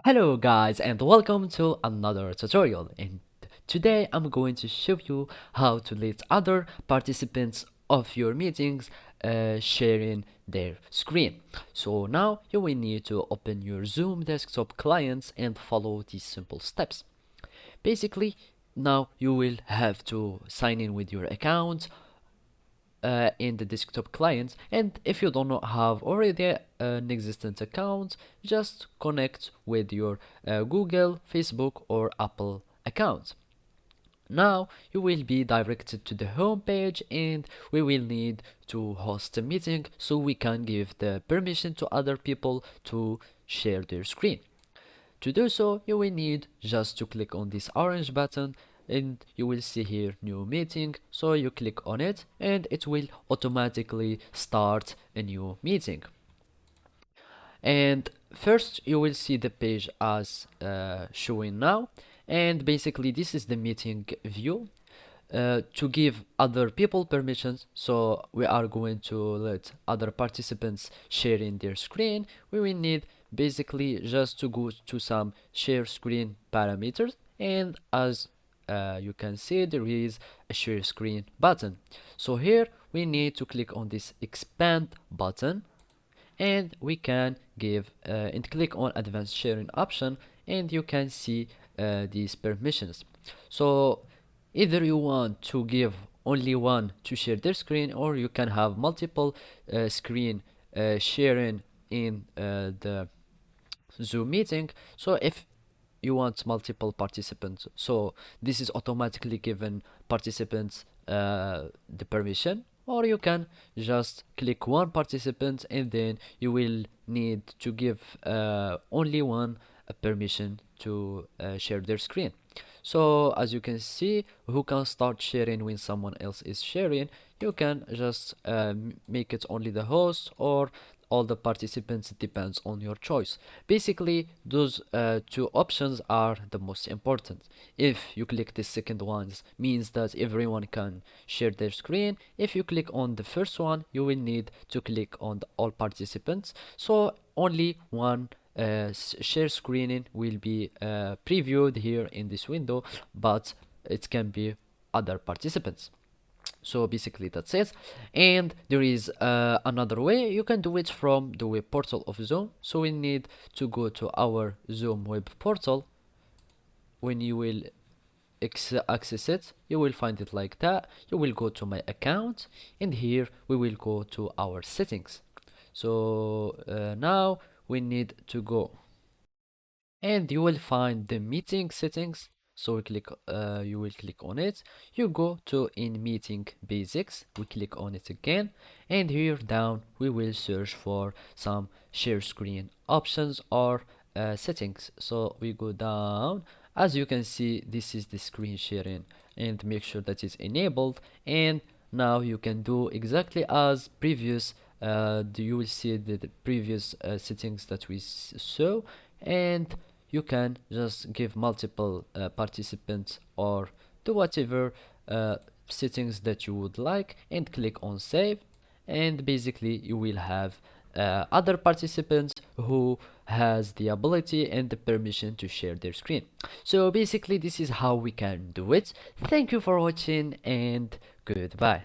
Hello guys and welcome to another tutorial, and today I'm going to show you how to let other participants of your meetings sharing their screen. So now you will need to open your Zoom desktop clients and follow these simple steps. Basically, now you will have to sign in with your account in the desktop client, and if you do not have already an existent account, just connect with your Google, Facebook or Apple account. Now you will be directed to the home page, and we will need to host a meeting so we can give the permission to other people to share their screen. To do so, you will need just to click on this orange button, and you will see here new meeting. So you click on it and it will automatically start a new meeting. And first you will see the page as showing now, and basically this is the meeting view. To give other people permissions, so we are going to let other participants share in their screen. We will need basically just to go to some share screen parameters, and as you can see, there is a share screen button. So here we need to click on this expand button, and we can give and click on advanced sharing option, and you can see these permissions. So either you want to give only one to share their screen, or you can have multiple screen sharing in the Zoom meeting. So if you want multiple participants, so this is automatically given participants the permission, or you can just click one participant and then you will need to give only one permission to share their screen. So as you can see, who can start sharing when someone else is sharing. You can just make it only the host or all the participants. It depends on your choice. Basically those two options are the most important. If you click the second ones, means that everyone can share their screen. If you click on the first one, you will need to click on the all participants, so only one share screening will be previewed here in this window, but it can be other participants. So basically that's it. And there is another way you can do it from the web portal of Zoom. So we need to go to our Zoom web portal. When you will access it, you will find it like that. You will go to my account, and here we will go to our settings. So now we need to go, and you will find the meeting settings. So you will click on it. You go to in meeting basics, we click on it again, and here down we will search for some share screen options or settings. So we go down. As you can see, this is the screen sharing, and make sure that it's enabled. And now you can do exactly as previous. You will see the previous settings that we saw, and you can just give multiple participants or do whatever settings that you would like, and click on save. And basically you will have other participants who has the ability and the permission to share their screen. So basically this is how we can do it. Thank you for watching, and goodbye.